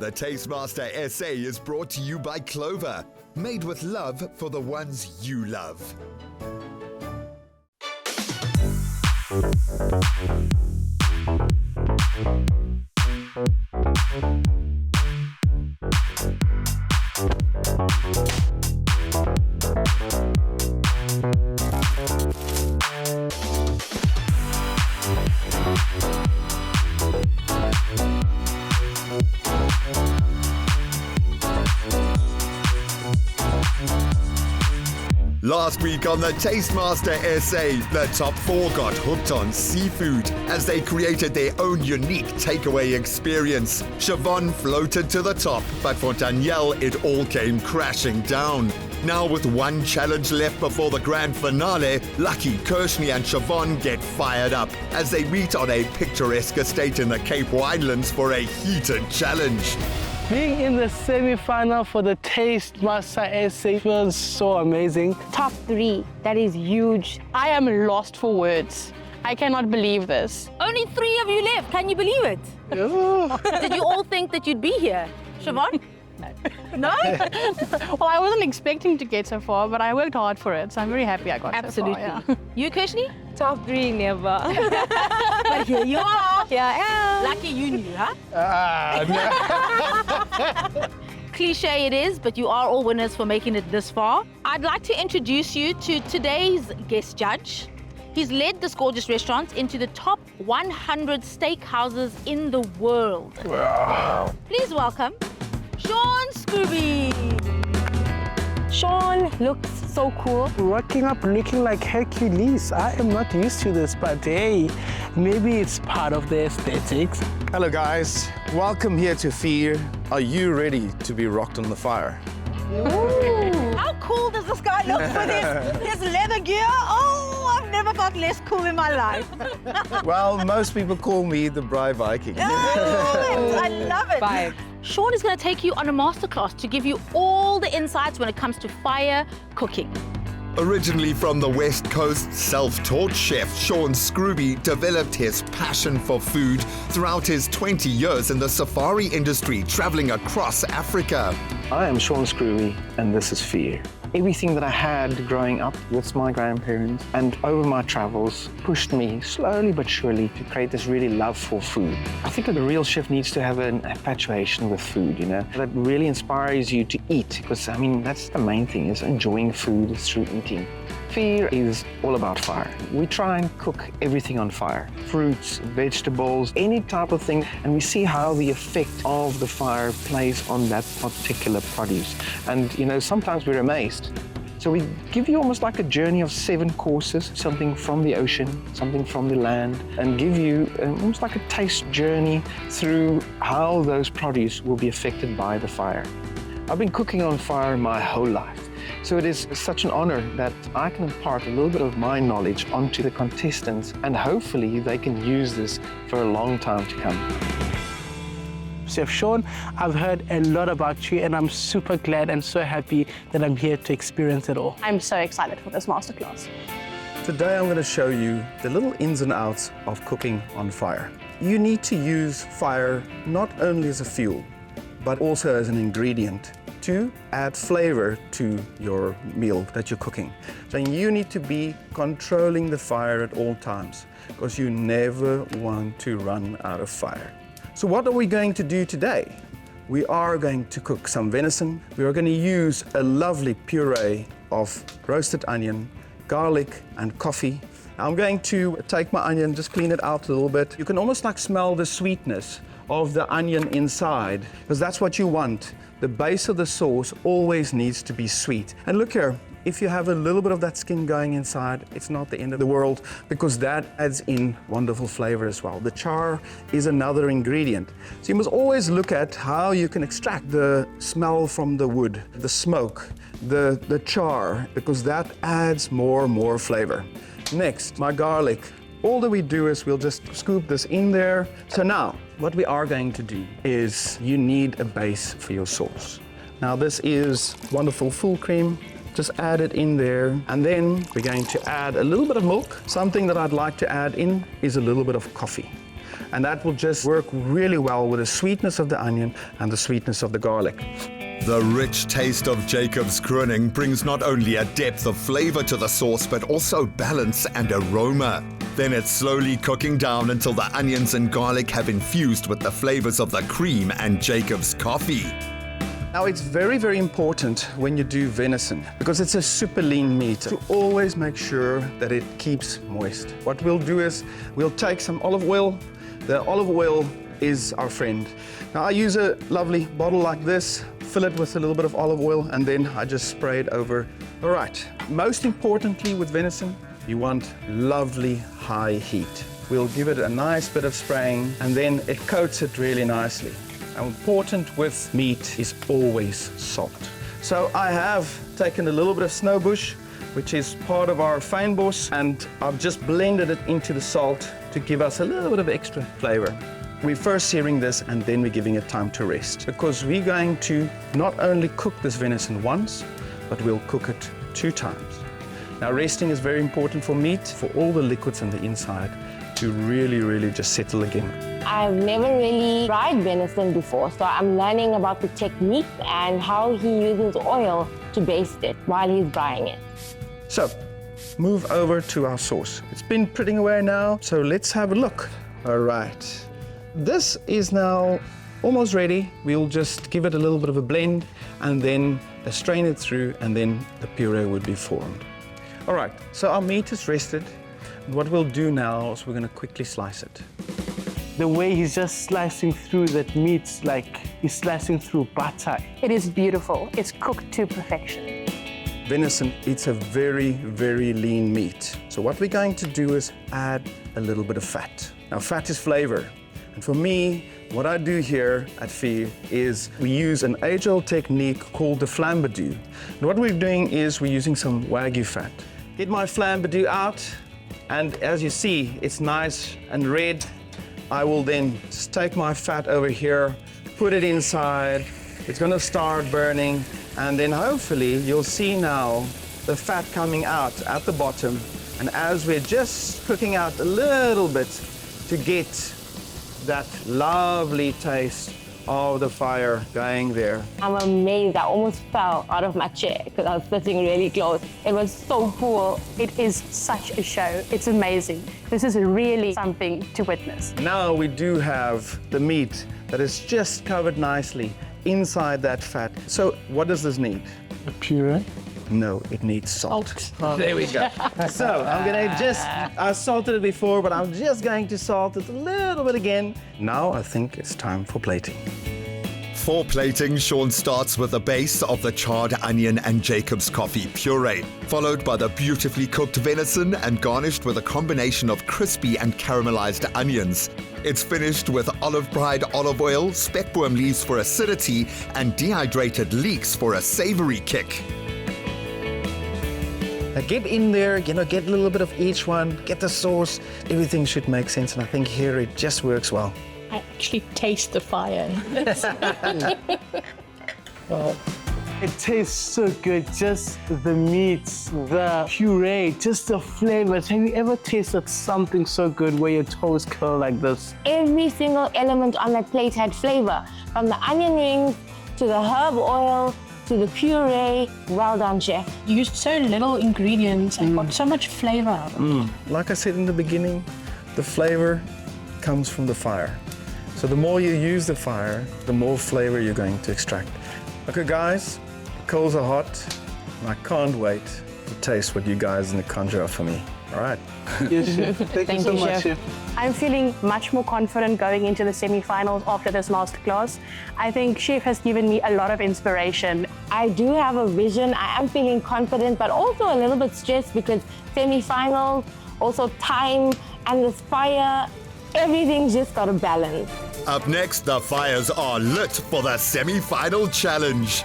The Tastemaster SA is brought to you by Clover, made with love for the ones you love. Last week on the Tastemaster SA, the top 4 got hooked on seafood as they created their own unique takeaway experience. Chevonne floated to the top, but for Danielle, it all came crashing down. Now with one challenge left before the grand finale, Lucky, Kershnie and Chevonne get fired up as they meet on a picturesque estate in the Cape Winelands for a heated challenge. Being in the semi-final for the Tastemaster SA feels so amazing. Top 3, that is huge. I am lost for words. I cannot believe this. Only 3 of you left, can you believe it? Did you all think that you'd be here? Chevonne? No? Well, I wasn't expecting to get so far, but I worked hard for it, so I'm very happy I got Absolutely. so far. Yeah. You, Kershnie? Top 3, never. But here you are. Here I am. Lucky you knew, huh? No. Cliche it is, but you are all winners for making it this far. I'd like to introduce you to today's guest judge. He's led this gorgeous restaurant into the top 100 steakhouses in the world. Wow. Please welcome Shaun Scrooby. Shaun looks so cool. Waking up looking like Hercules. I am not used to this, but hey, maybe it's part of the aesthetics. Hello guys, welcome here to Vuur. Are you ready to be rocked on the fire? Ooh. How cool does this guy look with his leather gear? Oh, I've never felt less cool in my life. Well, most people call me the Braai Viking. I love it. Vibe. Shaun is going to take you on a masterclass to give you all the insights when it comes to fire cooking. Originally from the West Coast, self-taught chef Shaun Scrooby developed his passion for food throughout his 20 years in the safari industry, traveling across Africa. I am Shaun Scrooby, and this is Vuur. Everything that I had growing up with my grandparents and over my travels pushed me slowly but surely to create this really love for food. I think that a real chef needs to have an infatuation with food, you know, that really inspires you to eat, because I mean, that's the main thing, is enjoying food through eating. Vuur is all about fire. We try and cook everything on fire. Fruits, vegetables, any type of thing, and we see how the effect of the fire plays on that particular produce. And you know, sometimes we're amazed. So we give you almost like a journey of 7 courses, something from the ocean, something from the land, and give you almost like a taste journey through how those produce will be affected by the fire. I've been cooking on fire my whole life. So it is such an honor that I can impart a little bit of my knowledge onto the contestants, and hopefully they can use this for a long time to come. Chef Shaun, I've heard a lot about you, and I'm super glad and so happy that I'm here to experience it all. I'm so excited for this masterclass. Today I'm going to show you the little ins and outs of cooking on fire. You need to use fire not only as a fuel, but also as an ingredient to add flavor to your meal that you're cooking. So you need to be controlling the fire at all times, because you never want to run out of fire. So what are we going to do today? We are going to cook some venison. We are going to use a lovely puree of roasted onion, garlic and coffee. Now I'm going to take my onion, just clean it out a little bit. You can almost like smell the sweetness of the onion inside, because that's what you want. The base of the sauce always needs to be sweet. And look here, if you have a little bit of that skin going inside, it's not the end of the world, because that adds in wonderful flavor as well. The char is another ingredient. So you must always look at how you can extract the smell from the wood, the smoke, the char, because that adds more flavor. Next, my garlic. All that we do is we'll just scoop this in there. So now, what we are going to do is you need a base for your sauce. Now this is wonderful full cream. Just add it in there, and then we're going to add a little bit of milk. Something that I'd like to add in is a little bit of coffee. and that will just work really well with the sweetness of the onion and the sweetness of the garlic. The rich taste of Jacob's Kroning brings not only a depth of flavor to the sauce, but also balance and aroma. Then it's slowly cooking down until the onions and garlic have infused with the flavors of the cream and Jacob's coffee. Now, it's very, very important when you do venison, because it's a super lean meat, to always make sure that it keeps moist. What we'll do is we'll take some olive oil. The olive oil is our friend. Now, I use a lovely bottle like this, fill it with a little bit of olive oil, and then I just spray it over. All right, most importantly with venison, you want lovely high heat. We'll give it a nice bit of spraying, and then it coats it really nicely. Now, important with meat is always salt. So I have taken a little bit of snowbush, which is part of our fynbos, and I've just blended it into the salt to give us a little bit of extra flavor. We're first searing this and then we're giving it time to rest, because we're going to not only cook this venison once, but we'll cook it 2 times. Now, resting is very important for meat, for all the liquids on the inside to really just settle again. I've never really fried venison before, so I'm learning about the technique and how he uses oil to baste it while he's frying it. So, move over to our sauce. It's been putting away now, so let's have a look. All right. This is now almost ready. We'll just give it a little bit of a blend and then strain it through, and then the puree would be formed. All right, so our meat is rested. What we'll do now is we're going to quickly slice it. The way he's just slicing through that meat, like he's slicing through butter. It is beautiful. It's cooked to perfection. Venison, it's a very lean meat. So what we're going to do is add a little bit of fat. Now, fat is flavor. And for me, what I do here at Vuur is we use an age-old technique called the flambédou. And what we're doing is we're using some Wagyu fat. Get my flambédou out, and as you see, it's nice and red. I will then just take my fat over here, put it inside. It's gonna start burning, and then hopefully you'll see now the fat coming out at the bottom. And as we're just cooking out a little bit to get that lovely taste of the fire going there. I'm amazed. I almost fell out of my chair because I was sitting really close. It was so cool. It is such a show. It's amazing. This is really something to witness. Now we do have the meat that is just covered nicely inside that fat. So what does this need? A puree? No, it needs salt. There we go. So I'm gonna I salted it before, but I'm just going to salt it a little bit again. Now I think it's time for plating. For plating, Shaun starts with the base of the charred onion and Jacob's coffee puree, followed by the beautifully cooked venison and garnished with a combination of crispy and caramelized onions. It's finished with olive-fried olive oil, speckworm leaves for acidity, and dehydrated leeks for a savory kick. Now get in there, get a little bit of each one, get the sauce. Everything should make sense, and I think here it just works well. I actually taste the fire. Wow. It tastes so good, just the meat, the puree, just the flavors. Have you ever tasted something so good where your toes curl like this? Every single element on that plate had flavor, from the onion rings to the herb oil to the puree. Well done, chef. You used so little ingredients and got so much flavor out of it. Like I said in the beginning, the flavor comes from the fire. So the more you use the fire, the more flavor you're going to extract. Okay, guys, the coals are hot, and I can't wait to taste what you guys in the conjure up for me. All right. Yes, chef. Thank you so much, chef. I'm feeling much more confident going into the semi-finals after this masterclass. I think Chef has given me a lot of inspiration. I do have a vision. I am feeling confident, but also a little bit stressed because semi-finals, also time and this fire, everything's just got to balance. Up next, the fires are lit for the semi-final challenge.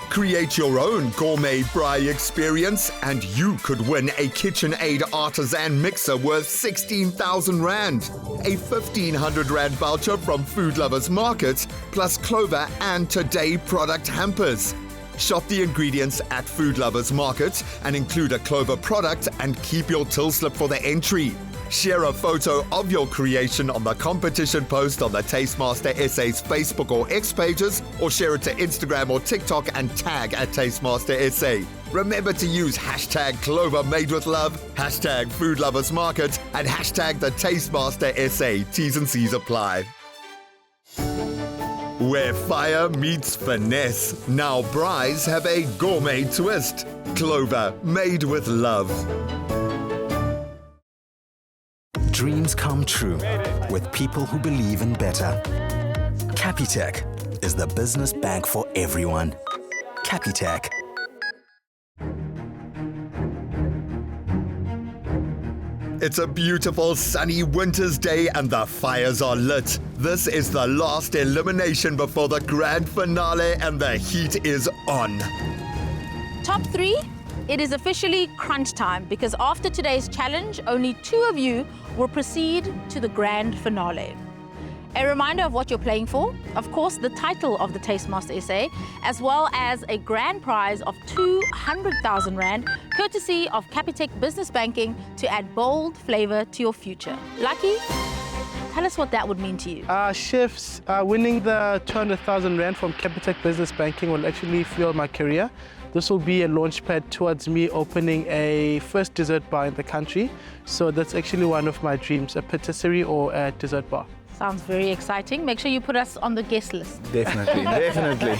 Create your own gourmet braai experience and you could win a KitchenAid artisan mixer worth 16,000 Rand, a 1,500 Rand voucher from Food Lovers Market, plus Clover and Today product hampers. Shop the ingredients at Food Lovers Market and include a Clover product and keep your till slip for the entry. Share a photo of your creation on the competition post on the Tastemaster SA's Facebook or X pages, or share it to Instagram or TikTok and tag at Tastemaster SA. Remember to use hashtag Clover Made with Love, hashtag Food Lovers Market, and hashtag the Tastemaster SA. T's and C's apply. Where fire meets finesse, now Braai's have a gourmet twist. Clover Made with Love. Dreams come true with people who believe in better. Capitec is the business bank for everyone. Capitec. It's a beautiful sunny winter's day and the fires are lit. This is the last elimination before the grand finale and the heat is on. Top 3, it is officially crunch time because after today's challenge, only 2 of you will proceed to the grand finale. A reminder of what you're playing for, of course, the title of the Tastemaster SA, as well as a grand prize of 200,000 Rand, courtesy of Capitec Business Banking to add bold flavor to your future. Lucky, tell us what that would mean to you. Chefs, winning the 200,000 Rand from Capitec Business Banking will actually fuel my career. This will be a launchpad towards me opening a first dessert bar in the country. So that's actually one of my dreams, a patisserie or a dessert bar. Sounds very exciting. Make sure you put us on the guest list. Definitely, definitely.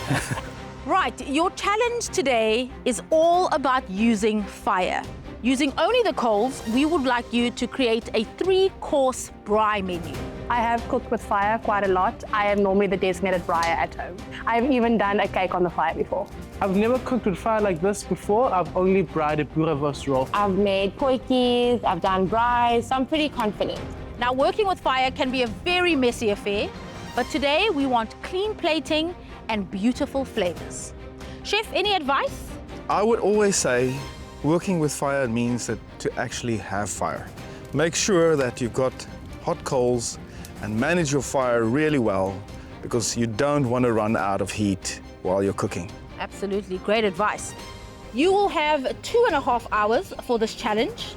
Right, your challenge today is all about using fire. Using only the coals, we would like you to create a 3-course braai menu. I have cooked with fire quite a lot. I am normally the designated braaier at home. I've even done a cake on the fire before. I've never cooked with fire like this before. I've only braaied a boerewors roll. I've made potjies, I've done braai, so I'm pretty confident. Now, working with fire can be a very messy affair, but today we want clean plating and beautiful flavors. Chef, any advice? I would always say working with fire means that to actually have fire. Make sure that you've got hot coals and manage your fire really well because you don't want to run out of heat while you're cooking. Absolutely, great advice. You will have 2.5 hours for this challenge.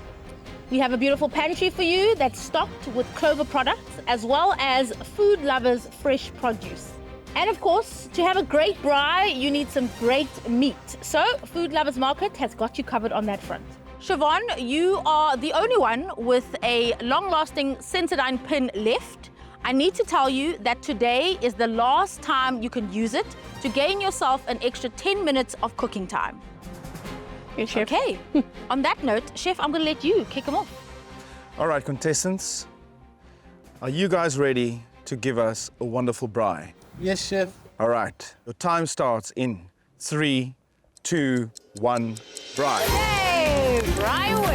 We have a beautiful pantry for you that's stocked with Clover products as well as Food Lovers fresh produce. And of course, to have a great braai, you need some great meat. So Food Lovers Market has got you covered on that front. Chevonne, you are the only one with a long-lasting Sensodyne pin left. I need to tell you that today is the last time you can use it to gain yourself an extra 10 minutes of cooking time. Yes, Chef. Okay, on that note, Chef, I'm going to let you kick them off. All right, contestants, are you guys ready to give us a wonderful braai? Yes, Chef. All right, your time starts in 3, 2, 1, braai. Hey, braai away.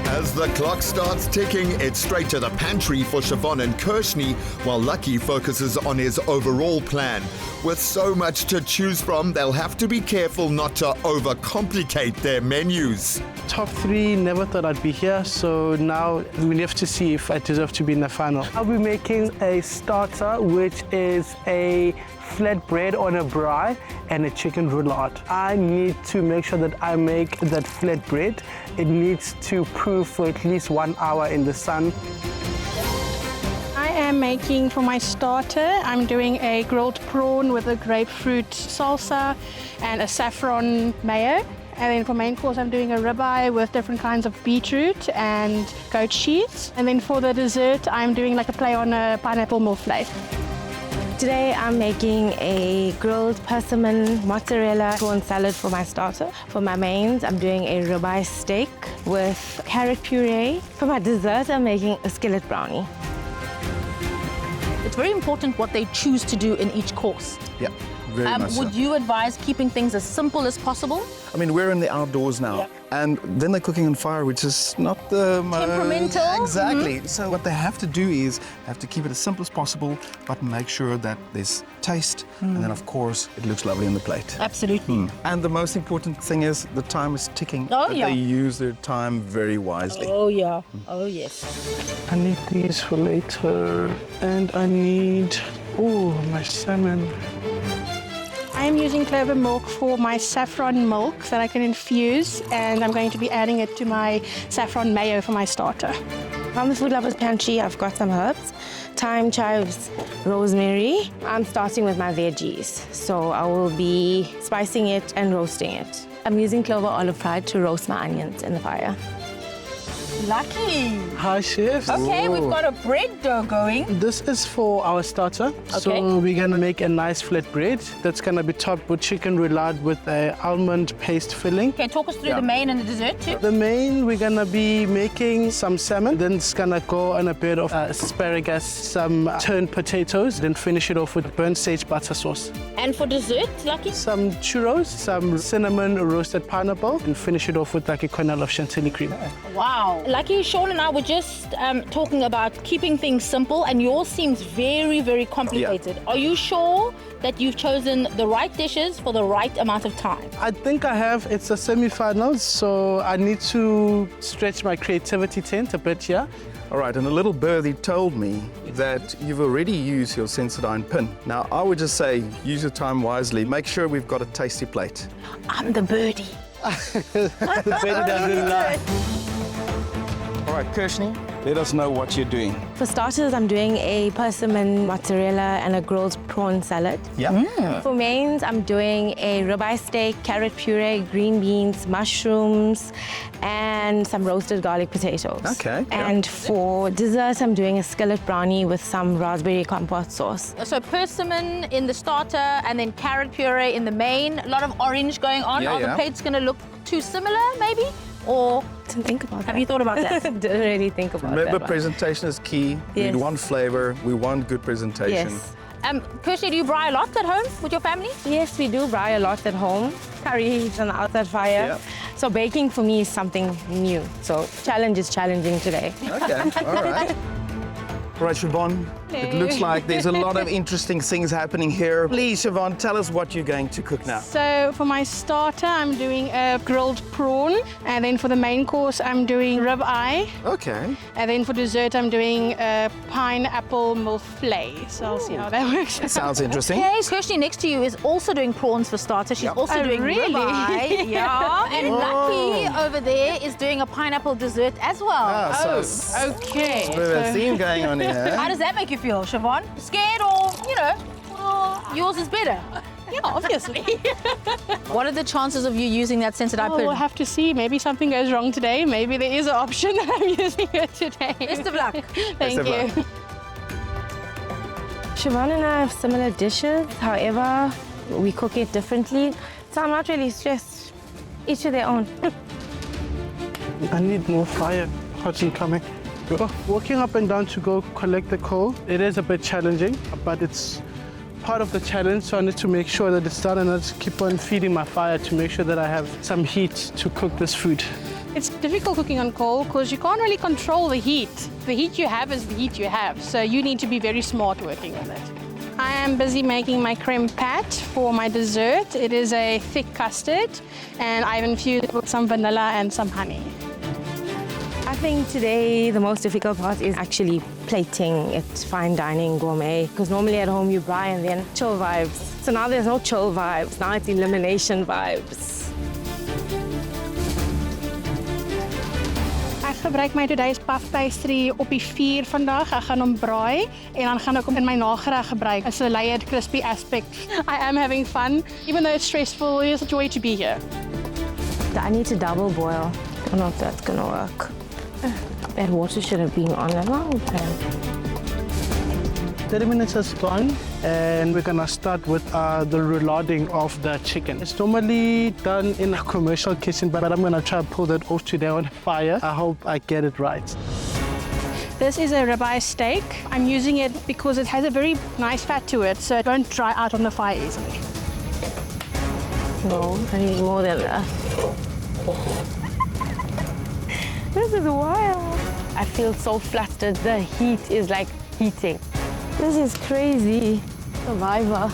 As the clock starts ticking, it's straight to the pantry for Chevonne and Kershnie, while Lucky focuses on his overall plan. With so much to choose from, they'll have to be careful not to overcomplicate their menus. Top 3, never thought I'd be here, so now we have to see if I deserve to be in the final. I'll be making a starter, which is a flatbread on a braai and a chicken roulade. I need to make sure that I make that flatbread. It needs to proof for at least 1 hour in the sun. I am making for my starter, I'm doing a grilled prawn with a grapefruit salsa and a saffron mayo. And then for main course, I'm doing a ribeye with different kinds of beetroot and goat cheese. And then for the dessert, I'm doing like a play on a pineapple morflate. Today I'm making a grilled persimmon mozzarella prawn salad for my starter. For my mains, I'm doing a ribeye steak with carrot puree. For my dessert, I'm making a skillet brownie. It's very important what they choose to do in each course. Yeah, very much so. Would you advise keeping things as simple as possible? I mean, we're in the outdoors now, and then they're cooking on fire, which is not the most... Temperamental. Exactly. So what they have to do is have to keep it as simple as possible, but make sure that there's taste, and then, of course, it looks lovely on the plate. Absolutely. And the most important thing is the time is ticking. Oh, that yeah. They use their time very wisely. Oh, yeah. Oh, yes. I need these for later, and I need, oh, my salmon. I'm using clover milk for my saffron milk that I can infuse, and I'm going to be adding it to my saffron mayo for my starter. From the Food Lovers Pantry, I've got some herbs, thyme, chives, rosemary. I'm starting with my veggies, so I will be spicing it and roasting it. I'm using clover olive pride to roast my onions in the fire. Lucky. Hi, chefs. Okay, we've got a bread dough going. This is for our starter. Okay. So we're gonna make a nice flat bread that's gonna be topped with chicken roulade with a almond paste filling. Okay, talk us through the main and the dessert too. The main, we're gonna be making some salmon, then it's gonna go on a bit of asparagus, some turned potatoes, then finish it off with burnt sage butter sauce. And for dessert, Lucky? Some churros, some cinnamon roasted pineapple, and finish it off with like a kernel of chantilly cream. Wow. Lucky, Shaun and I were just talking about keeping things simple, and yours seems very, very complicated. Yeah. Are you sure that you've chosen the right dishes for the right amount of time? I think I have. It's a semi-final, so I need to stretch my creativity tent a bit here. All right, and a little birdie told me that you've already used your Sensodyne pin. Now, I would just say use your time wisely. Make sure we've got a tasty plate. I'm the birdie. The birdie doesn't lie. All right, Kershnie, let us know what you're doing. For starters, I'm doing a persimmon mozzarella and a grilled prawn salad. Yeah. For mains, I'm doing a ribeye steak, carrot puree, green beans, mushrooms, and some roasted garlic potatoes. Okay, yeah. And for dessert, I'm doing a skillet brownie with some raspberry compote sauce. So persimmon in the starter and then carrot puree in the main. A lot of orange going on. Yeah, Are the yeah. plates going to look too similar, maybe? Or Didn't think about that. have you thought about that? Didn't really think about Remember, that one. presentation is key. Yes. We want flavor. We want good presentation. Yes. Kershnie, do you braai a lot at home with your family? Yes, we do braai a lot at home. Curry on the outside fire. Yep. So baking for me is something new. So challenge is challenging today. Okay, all right. All right, Chevonne, it looks like there's a lot of interesting things happening here. Please, Chevonne, tell us what you're going to cook now. So for my starter, I'm doing a grilled prawn, and then for the main course, I'm doing ribeye, Okay. and then for dessert, I'm doing a pineapple mille-fleur. So I'll see how that works. Sounds interesting. Okay, Kershnie next to you is also doing prawns for starter. She's also Oh, doing really? ribeye. Yeah. And Lucky over there is doing a pineapple dessert as well. So Okay. there's a theme going on here. How does that make you feel, Chevonne? Scared or, yours is better? Yeah, obviously. What are the chances of you using that Sensodyne We'll pin? have to see. Maybe something goes wrong today. Maybe there is an option that I'm using it today. Best of luck. Thank of you. luck. Chevonne and I have similar dishes. However, we cook it differently. So I'm not really stressed. Each to their own. I need more fire. Hot and coming. Walking up and down to go collect the coal, it is a bit challenging, but it's part of the challenge, so I need to make sure that it's done, and I just keep on feeding my fire to make sure that I have some heat to cook this food. It's difficult cooking on coal because you can't really control the heat. The heat you have is the heat you have, so you need to be very smart working with it. I am busy making my creme pat for my dessert. It is a thick custard, and I've infused it with some vanilla and some honey. I think today the most difficult part is actually plating it, fine dining, gourmet. Because normally at home you braai and then chill vibes. So now there's no chill vibes, now it's elimination vibes. Ek gebruik my today's puff pastry op die vuur vandag. Ek gaan hom braai en dan gaan ek hom in my nagereg gebruik as 'n layered crispy aspect. I am having fun. Even though it's stressful, it is a joy to be here. I need to double boil. I don't know if that's gonna work. That water should have been on a long time. 30 minutes has gone, and we're gonna start with the reloading of the chicken. It's normally done in a commercial kitchen, but I'm gonna try to pull that off today on fire. I hope I get it right. This is a ribeye steak. I'm using it because it has a very nice fat to it, so it won't dry out on the fire easily. No, I need more than that. This is wild. I feel so flustered. The heat is like heating. This is crazy. Survivor.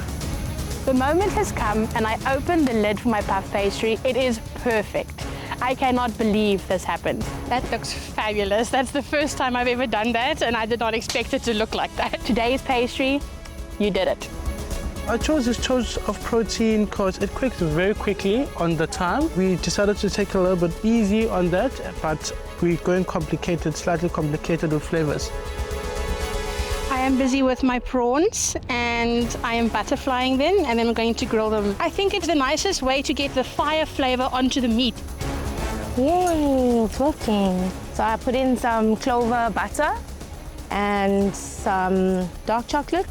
The moment has come and I opened the lid for my puff pastry. It is perfect. I cannot believe this happened. That looks fabulous. That's the first time I've ever done that, and I did not expect it to look like that. Today's pastry, you did it. I chose this choice of protein because it cooks very quickly on the time. We decided to take a little bit easy on that, but we're going complicated, slightly complicated with flavors. I am busy with my prawns and I am butterflying them and then I'm going to grill them. I think it's the nicest way to get the fire flavor onto the meat. Yay, it's working. So I put in some clover butter and some dark chocolate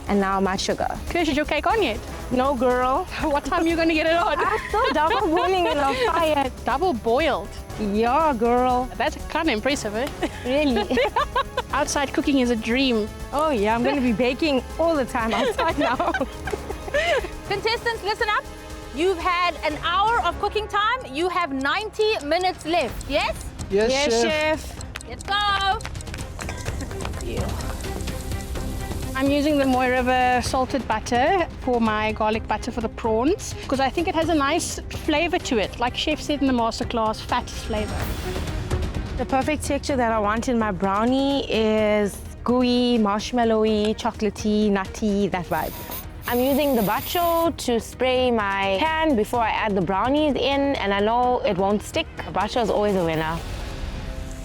and now my sugar. Kersh, is your cake on yet? No, girl. What time are you going to get it on? I'm still double boiling it on fire. Double boiled. Yeah, girl. That's kind of impressive, eh? Really? Outside cooking is a dream. Oh yeah, I'm going to be baking all the time outside now. Contestants, listen up. You've had an hour of cooking time. You have 90 minutes left, yes? Yes, Chef. Let's go. I'm using the Moy River salted butter for my garlic butter for the prawns because I think it has a nice flavor to it. Like Chef said in the masterclass, fat flavor. The perfect texture that I want in my brownie is gooey, marshmallowy, chocolatey, nutty, that vibe. I'm using the bacho to spray my pan before I add the brownies in, and I know it won't stick. Bacho is always a winner.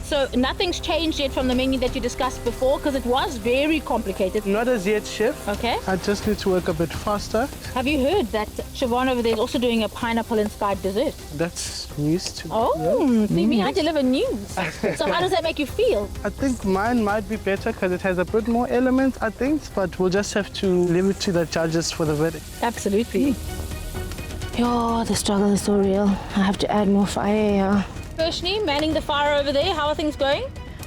So nothing's changed yet from the menu that you discussed before because it was very complicated. Not as yet, Chef. Okay. I just need to work a bit faster. Have you heard that Chevonne over there is also doing a pineapple-inspired dessert? That's news to me. Oh, see me, I deliver news. So how does that make you feel? I think mine might be better because it has a bit more elements, I think, but we'll just have to leave it to the judges for the verdict. Absolutely. Yo, the struggle is so real. I have to add more fire here. Kershnie, manning the fire over there. How are things going?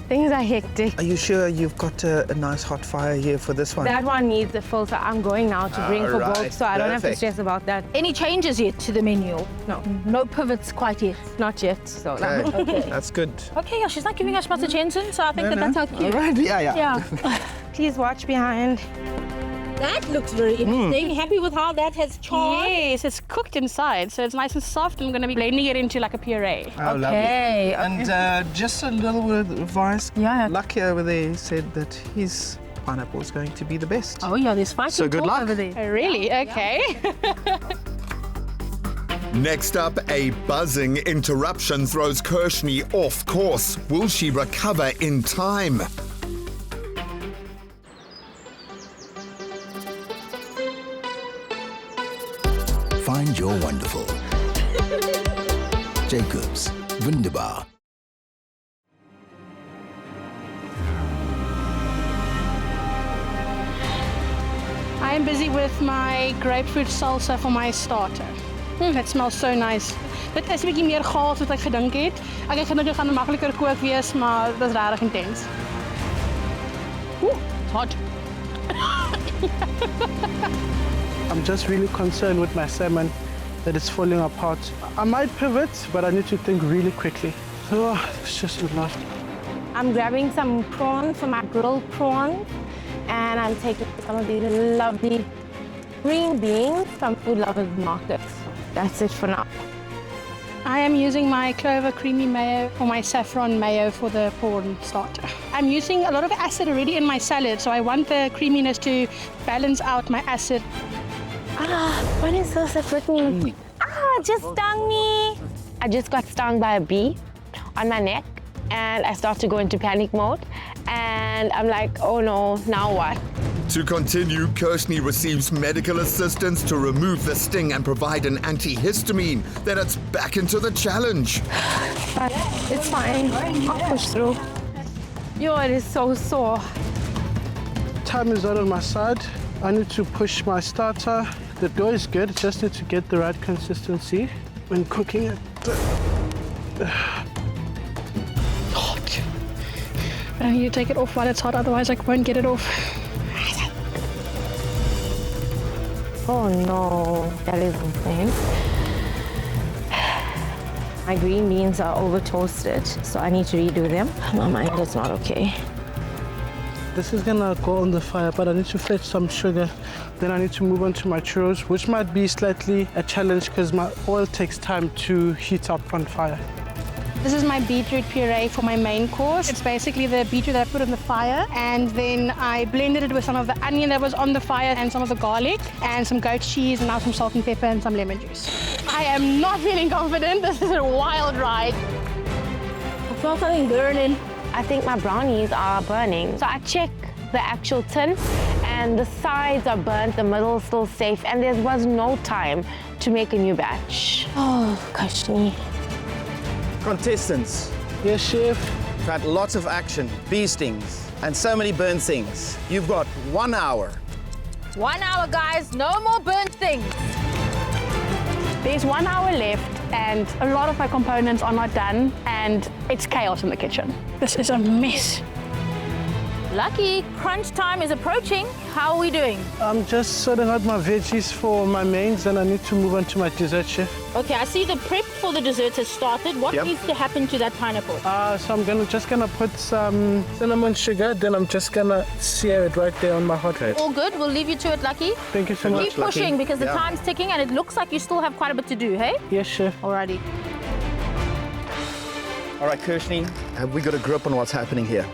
Things are hectic. Are you sure you've got a nice hot fire here for this one? That one needs a filter. I'm going now to bring for both, so I don't have to stress about that. Any changes yet to the menu? No. No pivots quite yet? Not yet. So Okay, that's good. Okay, yeah, she's not giving us much attention, so I think that's how cute. All right, yeah. please watch behind. That looks very interesting. Happy with how that has charred? Yes, it's cooked inside, so it's nice and soft. I'm going to be blending it into like a puree. Oh, Okay. lovely. And just a little word of advice. Yeah. Lucky over there said that his pineapple is going to be the best. Oh yeah, there's fighting So good talk luck. over there. Oh, really? Okay. Next up, a buzzing interruption throws Kershnie off course. Will she recover in time? Find your wonderful. Jacobs, wunderbar. I am busy with my grapefruit salsa for my starter. That smells so nice. Dit is 'n bietjie meer gaar as wat ek gedink het. Ek gedink dit gaan makliker kook wees, maar dit is regtig intens. It's hot. I'm just really concerned with my salmon that it's falling apart. I might pivot, but I need to think really quickly. Oh, it's just enough. I'm grabbing some prawns for my grilled prawns, and I'm taking some of these lovely green beans from Food Lovers Market. That's it for now. I am using my clover creamy mayo or my saffron mayo for the prawn starter. I'm using a lot of acid already in my salad, so I want the creaminess to balance out my acid. What is this that bit me? It just stung me. I just got stung by a bee on my neck, and I start to go into panic mode, and I'm like, oh no, now what? To continue, Kershnie receives medical assistance to remove the sting and provide an antihistamine. Then it's back into the challenge. But it's fine. I'll push through. Yo, it is so sore. Time is not on my side. I need to push my starter. The dough is good, just need to get the right consistency when cooking it. Hot. But I need to take it off while it's hot, otherwise I won't get it off. Oh no, that is insane. My green beans are over toasted, so I need to redo them. My mind is not okay. This is gonna go on the fire, but I need to fetch some sugar. Then I need to move on to my churros, which might be slightly a challenge because my oil takes time to heat up on fire. This is my beetroot puree for my main course. It's basically the beetroot that I put on the fire, and then I blended it with some of the onion that was on the fire and some of the garlic and some goat cheese and now some salt and pepper and some lemon juice. I am not feeling confident. This is a wild ride. I felt something burning. I think my brownies are burning. So I check the actual tin and the sides are burnt, the middle is still safe, and there was no time to make a new batch. Oh, Kershnie. Contestants, Yes, chef. you've had lots of action, bee stings, and so many burnt things. You've got 1 hour. 1 hour, guys. No more burnt things. There's 1 hour left and a lot of my components are not done and it's chaos in the kitchen. This is a mess. Lucky, crunch time is approaching. How are we doing? I'm just sorting out my veggies for my mains and I need to move on to my dessert, chef. Okay, I see the prep for the desserts has started. What Yep. needs to happen to that pineapple? So I'm just gonna put some cinnamon sugar, then I'm just gonna sear it right there on my hot plate. All good. We'll leave you to it, Lucky. Thank you so much. Keep pushing because the Yeah. time's ticking and it looks like you still have quite a bit to do, hey? Yes, chef. Alrighty. All right, Kershnie, have we got a grip on what's happening here?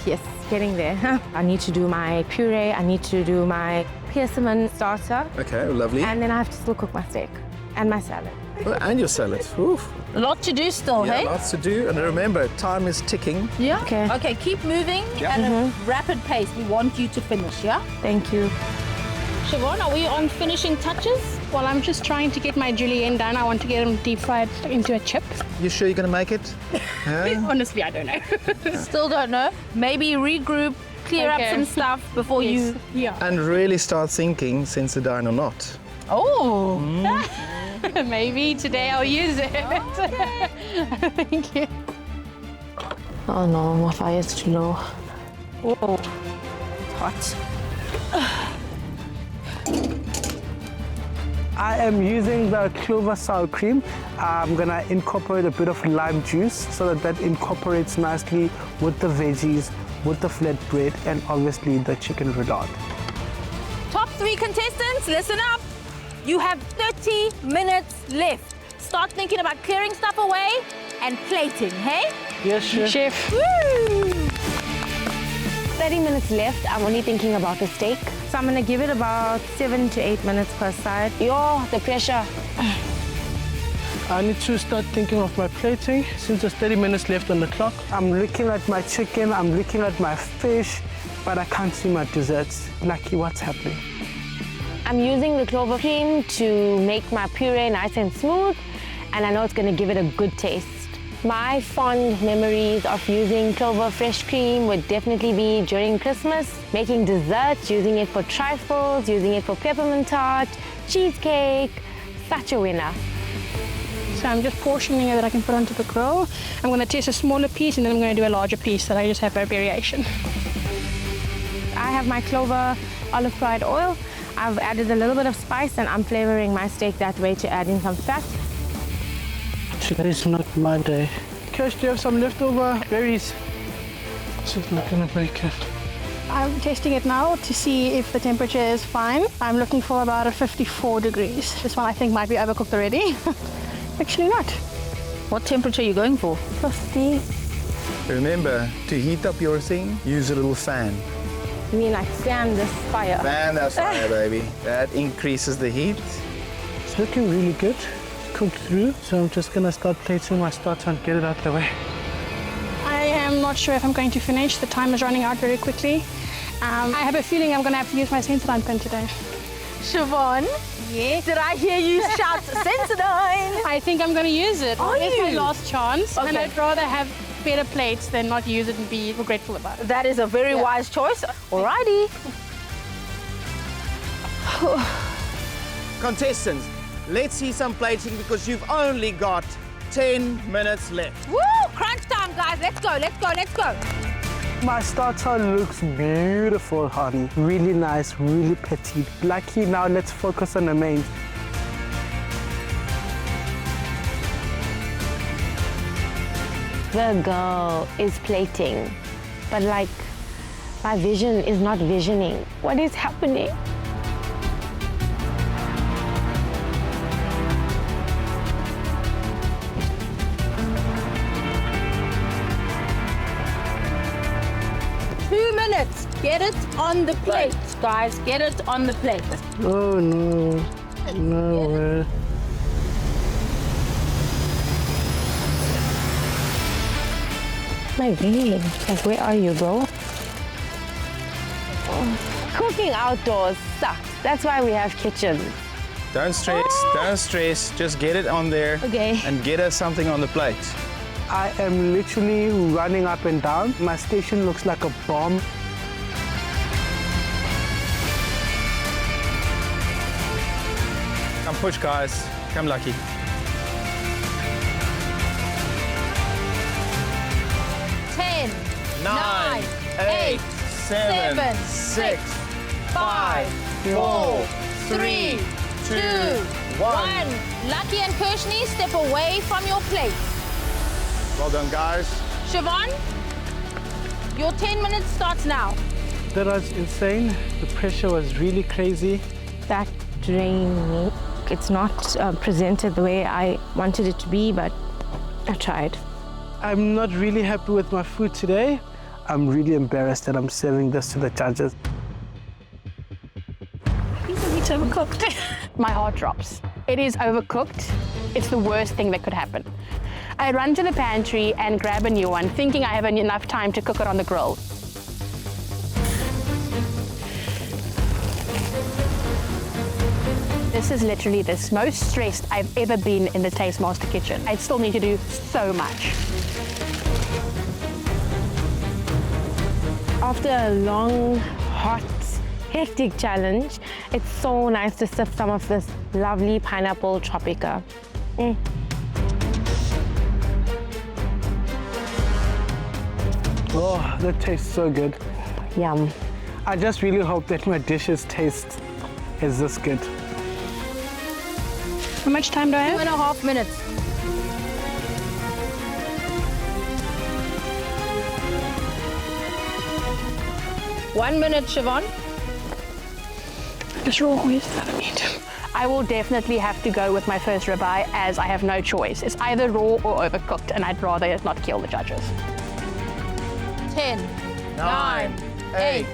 Yes, getting there. I need to do my puree, I need to do my persimmon starter, Okay, lovely. and then I have to still cook my steak and my salad. Oh, and your salad. Oof. A lot to do still, Yeah, hey? lots to do. And remember, time is ticking. Yeah. Okay. Okay, keep moving Yeah. at a rapid pace. We want you to finish, yeah? Thank you. Chevonne, are we on finishing touches? Well, I'm just trying to get my julienne done. I want to get them deep fried into a chip. You sure you're going to make it? Huh? Honestly, I don't know. Still don't know. Maybe regroup, clear up Okay. some stuff before you... Yeah. And really start thinking Sensodyne or not. Oh! Maybe today I'll use it. Thank you. Oh no, my fire is too low. Whoa. It's hot. I am using the clover sour cream. I'm gonna incorporate a bit of lime juice so that incorporates nicely with the veggies, with the flatbread, and obviously the chicken roulade. Top 3 contestants, listen up. You have 30 minutes left. Start thinking about clearing stuff away and plating, hey? Yes, chef. Chef. Woo! 30 minutes left, I'm only thinking about the steak. So I'm gonna give it about 7 to 8 minutes per side. Yo, the pressure. I need to start thinking of my plating since there's 30 minutes left on the clock. I'm looking at my chicken, I'm looking at my fish, but I can't see my desserts. Lucky, what's happening? I'm using the clover cream to make my puree nice and smooth, and I know it's gonna give it a good taste. My fond memories of using clover fresh cream would definitely be during Christmas, making desserts, using it for trifles, using it for peppermint tart, cheesecake, such a winner. So I'm just portioning it that I can put onto the grill. I'm going to test a smaller piece and then I'm going to do a larger piece that I just have no variation. I have my clover olive fried oil. I've added a little bit of spice and I'm flavoring my steak that way to add in some fat. Today is not my day. Kersh, do you have some leftover berries? This is not gonna make it. I'm testing it now to see if the temperature is fine. I'm looking for about a 54 degrees. This one I think might be overcooked already. Actually not. What temperature are you going for? 50. Remember, to heat up your thing, use a little fan. You mean like fan this fire? Fan that fire, baby. That increases the heat. It's looking really good. Cooked through. So I'm just gonna start plating my starter and get it out the way. I am not sure if I'm going to finish. The time is running out very quickly. I have a feeling I'm going to have to use my Sensodyne pen today. Chevonne? Yes. Did I hear you shout Sensodyne? I think I'm going to use it. Are It's my you? last chance. And Okay. I'd rather have better plates than not use it and be regretful about it. That is a very wise choice. Alrighty. Contestants, let's see some plating because you've only got 10 minutes left. Woo! Crunch time, guys. Let's go, let's go, let's go. My starter looks beautiful, honey. Really nice, really petite. Lucky, now let's focus on the main. The girl is plating, but like my vision is not visioning. What is happening? Get it on the plate, guys. Get it on the plate. Oh no. No way. My God, like where are you, bro? Cooking outdoors sucks. That's why we have kitchens. Don't stress. Just get it on there. Okay. And get us something on the plate. I am literally running up and down. My station looks like a bomb. Come push, guys. Come, Lucky. 10, 9, 8, 7, 6, 5, 4, 3, 2, 1. Lucky and Kershnie, step away from your plate. Well done, guys. Chevonne, your 10 minutes starts now. That was insane. The pressure was really crazy. That drained me. It's not presented the way I wanted it to be, but I tried. I'm not really happy with my food today. I'm really embarrassed that I'm serving this to the judges. It's overcooked. My heart drops. It is overcooked. It's the worst thing that could happen. I run to the pantry and grab a new one, thinking I have enough time to cook it on the grill. This is literally the most stressed I've ever been in the Taste Master kitchen. I still need to do so much. After a long, hot, hectic challenge, it's so nice to sip some of this lovely pineapple tropica. Oh, that tastes so good. Yum. I just really hope that my dishes taste is this good. How much time do I have? 2.5 minutes. One minute, Chevonne. Just raw with that meat. I will definitely have to go with my first ribeye as I have no choice. It's either raw or overcooked, and I'd rather not kill the judges. 10, 9, 8,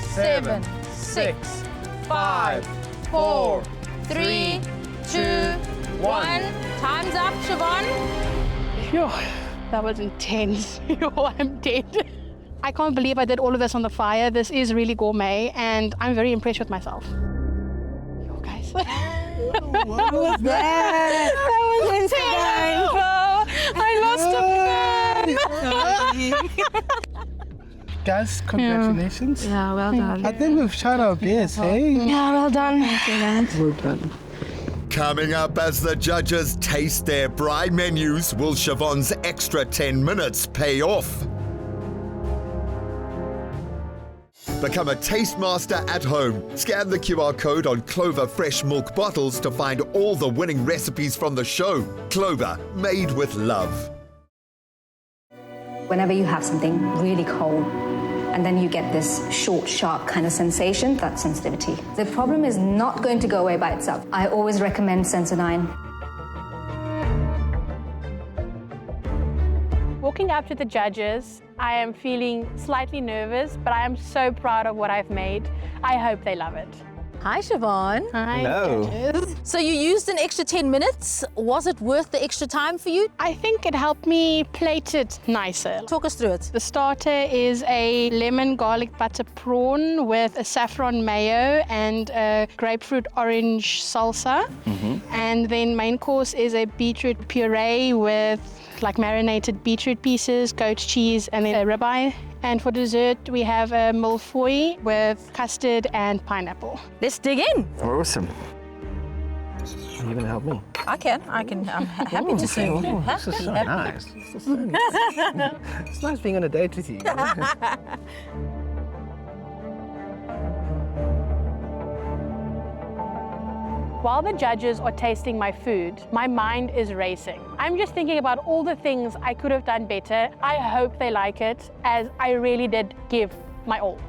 7, 6, 5, 4, 3, 2, 1. Time's up, Chevonne. Yo, that was intense. Yo, I'm dead. I can't believe I did all of this on the fire. This is really gourmet, and I'm very impressed with myself. Yo, guys. What was that? That was insane. I lost a pen. Guys, congratulations. Yeah, well done. I think we've tried our best, hey? Yeah, well done. Well done. Coming up as the judges taste their Braai menus, will Chevonne's extra 10 minutes pay off? Become a taste master at home. Scan the QR code on Clover fresh milk bottles to find all the winning recipes from the show. Clover, made with love. Whenever you have something really cold, and then you get this short, sharp kind of sensation, that's sensitivity. The problem is not going to go away by itself. I always recommend Sensodyne. Walking up to the judges, I am feeling slightly nervous, but I am so proud of what I've made. I hope they love it. Hi, Chevonne. Hi, Hello. judges. So you used an extra 10 minutes. Was it worth the extra time for you? I think it helped me plate it nicer. Talk us through it. The starter is a lemon garlic butter prawn with a saffron mayo and a grapefruit orange salsa. And then main course is a beetroot puree with like marinated beetroot pieces, goat cheese, and then a ribeye. And for dessert, we have a millefeuille with custard and pineapple. Let's dig in. Awesome. Are you going to help me? I can. I'm happy to serve you. This is so nice. This is so nice. It's nice being on a date with you. While the judges are tasting my food, my mind is racing. I'm just thinking about all the things I could have done better. I hope they like it, as I really did give my all.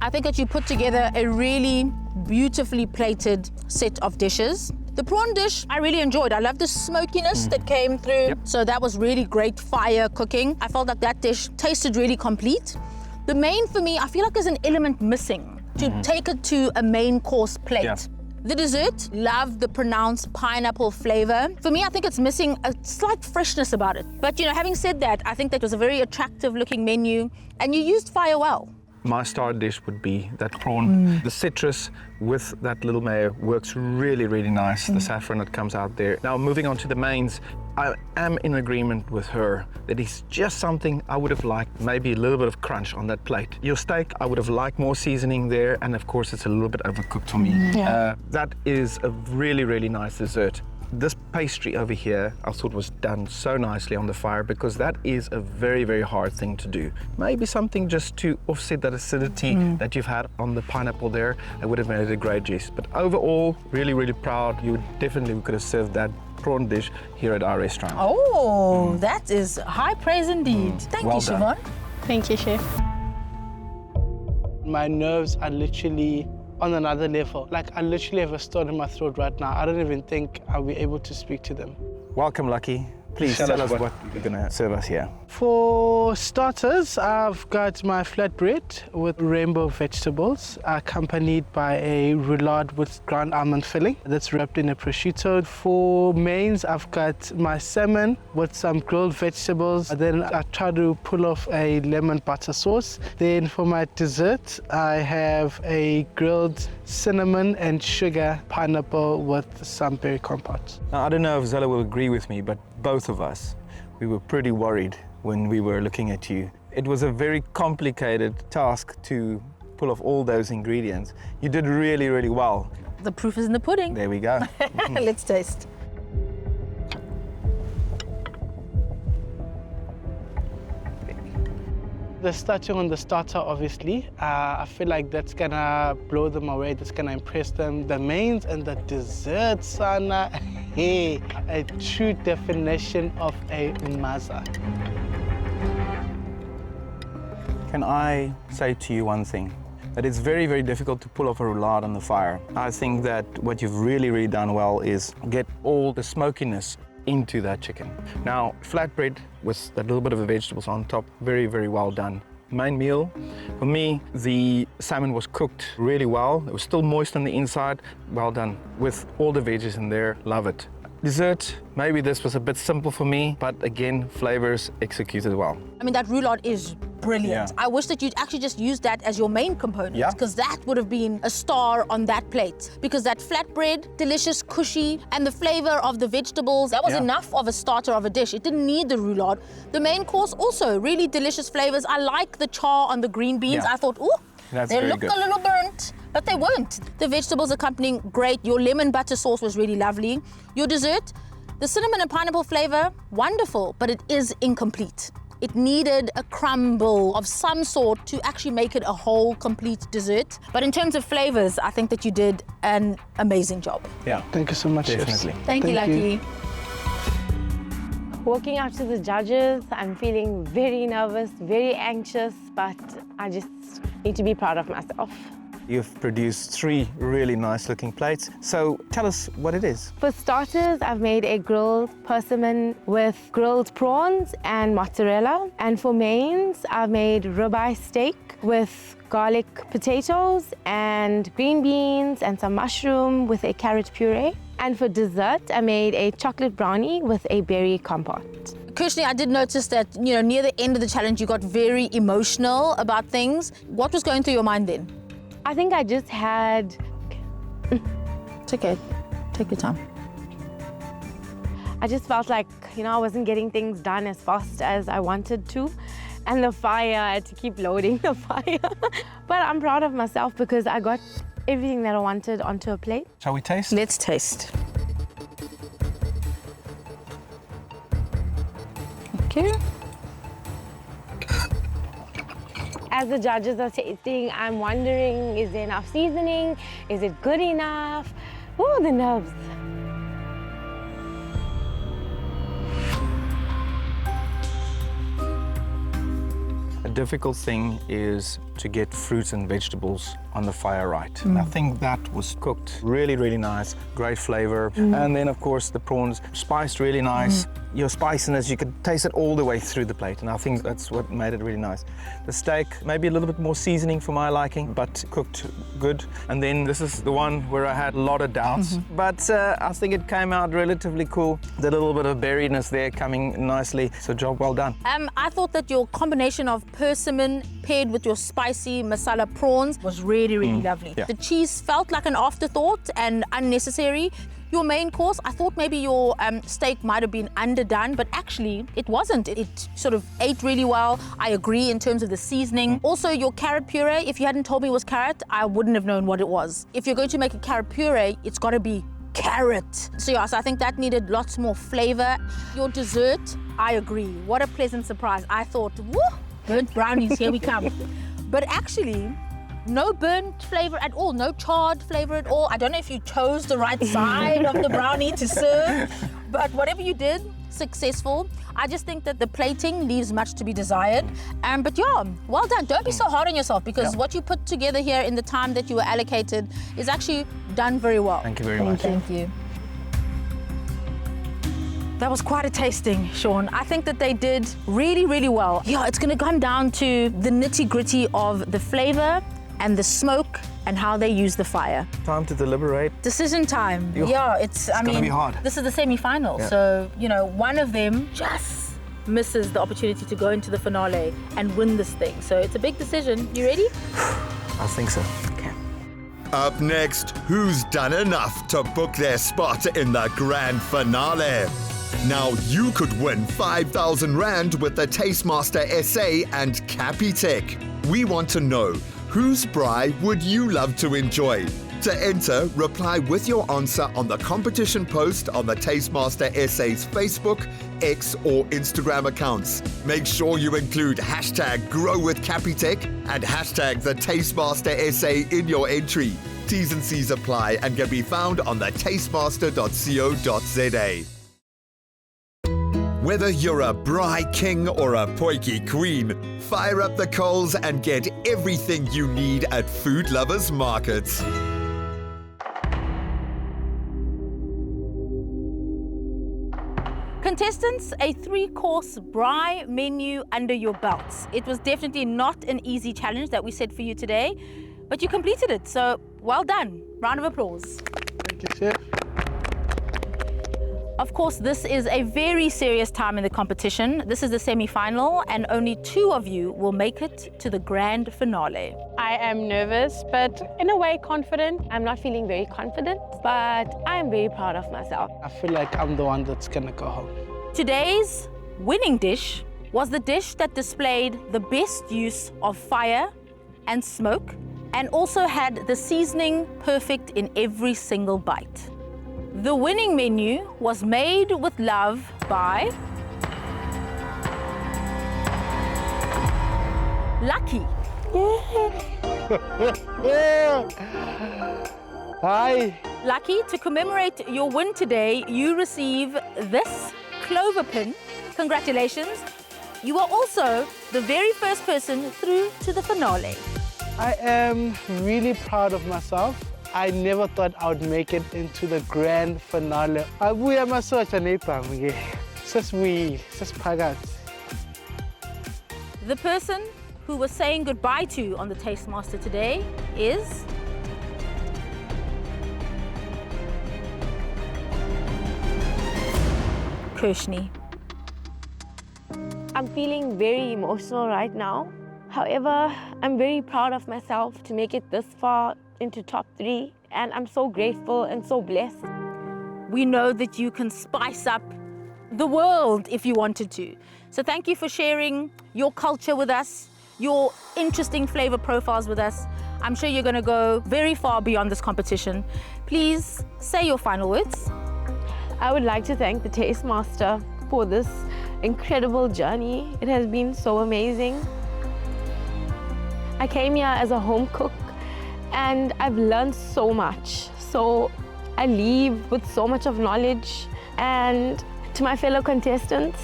I think that you put together a really beautifully plated set of dishes. The prawn dish, I really enjoyed. I love the smokiness that came through. Yep. So that was really great fire cooking. I felt like that dish tasted really complete. The main for me, I feel like there's an element missing to take it to a main course plate. Yeah. The dessert, love the pronounced pineapple flavor. For me, I think it's missing a slight freshness about it. But you know, having said that, I think that was a very attractive looking menu and you used fire well. My star dish would be that prawn. The citrus with that little mayo works really, really nice. The saffron that comes out there. Now, moving on to the mains, I am in agreement with her that it's just something I would have liked, maybe a little bit of crunch on that plate. Your steak, I would have liked more seasoning there, and of course, it's a little bit overcooked for me. That is a really, really nice dessert. This pastry over here, I thought was done so nicely on the fire because that is a very, very hard thing to do. Maybe something just to offset that acidity that you've had on the pineapple there. It would have made it a great dish. But overall, really, really proud. You definitely could have served that prawn dish here at our restaurant. Oh, that is high praise indeed. Thank Well you, done. Chevonne. Thank you, Chef. My nerves are literally on another level. Like, I literally have a stone in my throat right now. I don't even think I'll be able to speak to them. Welcome, Lucky. Please tell us what you're going to serve us here. For starters, I've got my flatbread with rainbow vegetables, accompanied by a roulade with ground almond filling that's wrapped in a prosciutto. For mains, I've got my salmon with some grilled vegetables. Then I try to pull off a lemon butter sauce. Then for my dessert, I have a grilled cinnamon and sugar pineapple with some berry compote. Now, I don't know if Zola will agree with me, but both of us, we were pretty worried when we were looking at you. It was a very complicated task to pull off all those ingredients. You did really, really well. The proof is in the pudding. There we go. Let's taste. The starting on the starter, obviously, I feel like that's gonna blow them away, that's gonna impress them. The mains and the dessert, Sana, hey, a true definition of a maza. Can I say to you one thing? That it's very, very difficult to pull off a roulade on the fire. I think that what you've really, really done well is get all the smokiness into that chicken. Now, flatbread with that little bit of the vegetables on top, very, very well done. Main meal, for me, the salmon was cooked really well. It was still moist on the inside, well done. With all the veggies in there, love it. Dessert, maybe this was a bit simple for me, but again, flavors executed well. I mean, that roulade is brilliant. Yeah. I wish that you'd actually just used that as your main component, Yeah. because that would have been a star on that plate. Because that flatbread, delicious, cushy, and the flavor of the vegetables, that was Yeah. enough of a starter of a dish. It didn't need the roulade. The main course also, really delicious flavors. I like the char on the green beans. Yeah. I thought, ooh, That's they very look good. a little burnt, but they weren't. The vegetables accompanying, great. Your lemon butter sauce was really lovely. Your dessert, the cinnamon and pineapple flavor, wonderful, but it is incomplete. It needed a crumble of some sort to actually make it a whole, complete dessert. But in terms of flavors, I think that you did an amazing job. Yeah, Thank you so much, chefs. definitely. Thank you, Lucky. Walking out to the judges, I'm feeling very nervous, very anxious, but I just need to be proud of myself. You've produced 3 really nice looking plates. So tell us what it is. For starters, I've made a grilled persimmon with grilled prawns and mozzarella. And for mains, I've made ribeye steak with garlic potatoes and green beans and some mushroom with a carrot puree. And for dessert, I made a chocolate brownie with a berry compote. Kershnie, I did notice that, near the end of the challenge, you got very emotional about things. What was going through your mind then? I think I just had... It's okay. Take your time. I just felt like, I wasn't getting things done as fast as I wanted to. And the fire, I had to keep loading the fire. But I'm proud of myself because I got everything that I wanted onto a plate. Shall we taste? Let's taste. Okay. As the judges are tasting, I'm wondering, is there enough seasoning? Is it good enough? Oh, the nerves. difficult thing is to get fruits and vegetables on the fire right. And I think that was cooked really, really nice, great flavor. And then of course the prawns spiced really nice. Your spiciness, you could taste it all the way through the plate, and I think that's what made it really nice. The steak, maybe a little bit more seasoning for my liking, but cooked good. And then this is the one where I had a lot of doubts, but I think it came out relatively cool. The little bit of berryness there coming nicely, so job well done. I thought that your combination of persimmon paired with your spicy masala prawns was really, really lovely. Yeah. The cheese felt like an afterthought and unnecessary. Your main course, I thought maybe your steak might have been underdone, but actually it wasn't. It sort of ate really well. I agree in terms of the seasoning. Also, your carrot puree, if you hadn't told me it was carrot, I wouldn't have known what it was. If you're going to make a carrot puree, it's got to be carrot. So yeah, so I think that needed lots more flavor. Your dessert, I agree. What a pleasant surprise. I thought, woo, burnt brownies, here we come. But actually, no burnt flavor at all, no charred flavor at all. I don't know if you chose the right side of the brownie to serve, but whatever you did, successful. I just think that the plating leaves much to be desired. But yeah, well done. Don't be so hard on yourself, because what you put together here in the time that you were allocated is actually done very well. Thank you very much. Thank you. That was quite a tasting, Shaun. I think that they did really, really well. Yeah, it's going to come down to the nitty-gritty of the flavor and the smoke and how they use the fire. Time to deliberate. Decision time. Yeah, it's gonna be hard. This is the semi-final. So, you know, one of them just misses the opportunity to go into the finale and win this thing. So it's a big decision. You ready? I think so. Okay. Up next, who's done enough to book their spot in the grand finale? Now you could win 5,000 Rand with the Tastemaster SA and Capitec. We want to know, whose braai would you love to enjoy? To enter, reply with your answer on the competition post on the Tastemaster SA's Facebook, X or Instagram accounts. Make sure you include hashtag #GrowWithCapitec and hashtag the Tastemaster SA in your entry. T's and C's apply and can be found on the tastemaster.co.za. Whether you're a braai king or a potjie queen, fire up the coals and get everything you need at Food Lovers Markets. Contestants, a 3-course braai menu under your belts. It was definitely not an easy challenge that we set for you today, but you completed it, so well done. Round of applause. Thank you, Chef. Of course, this is a very serious time in the competition. This is the semi-final, and only 2 of you will make it to the grand finale. I am nervous, but in a way confident. I'm not feeling very confident, but I am very proud of myself. I feel like I'm the one that's gonna go home. Today's winning dish was the dish that displayed the best use of fire and smoke, and also had the seasoning perfect in every single bite. The winning menu was made with love by Lucky. Hi. Lucky, to commemorate your win today, you receive this clover pin. Congratulations. You are also the very first person through to the finale. I am really proud of myself. I never thought I would make it into the grand finale. Abuya masocha nepam. The person who we're saying goodbye to on the Tastemaster today is Kershnie. I'm feeling very emotional right now. However, I'm very proud of myself to make it this far into top 3, and I'm so grateful and so blessed. We know that you can spice up the world if you wanted to. So thank you for sharing your culture with us, your interesting flavor profiles with us. I'm sure you're going to go very far beyond this competition. Please say your final words. I would like to thank the Tastemaster for this incredible journey. It has been so amazing. I came here as a home cook, and I've learned so much. So I leave with so much of knowledge. And to my fellow contestants,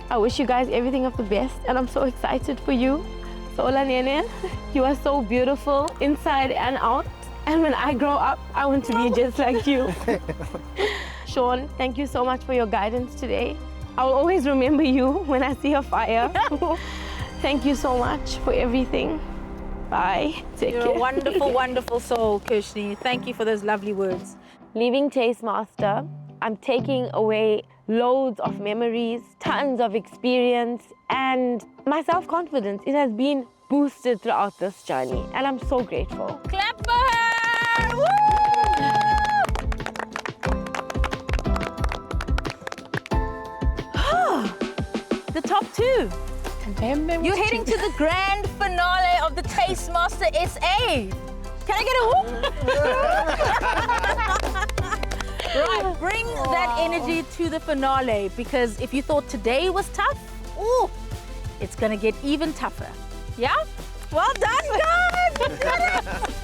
I wish you guys everything of the best, and I'm so excited for you. Zola, Nene, you are so beautiful inside and out. And when I grow up, I want to be just like you. Shaun, thank you so much for your guidance today. I'll always remember you when I see a fire. Thank you so much for everything. Bye. Take care. You're a wonderful, wonderful soul, Kershnie. Thank you for those lovely words. Leaving Tastemaster, I'm taking away loads of memories, tons of experience, and my self-confidence. It has been boosted throughout this journey, and I'm so grateful. Clap for her! Woo! The top two. You're heading to the grand finale of the Tastemaster SA. Can I get a whoop? Right, bring that energy to the finale, because if you thought today was tough, ooh, it's gonna get even tougher. Yeah? Well done, guys!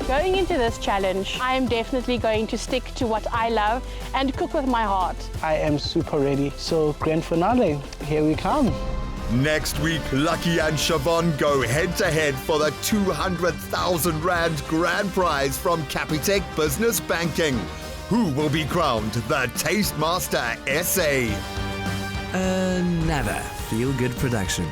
Going into this challenge, I am definitely going to stick to what I love and cook with my heart. I am super ready. So grand finale, here we come. Next week, Lucky and Chevonne go head-to-head for the 200,000 Rand grand prize from Capitec Business Banking. Who will be crowned the Tastemaster SA? Another feel-good production.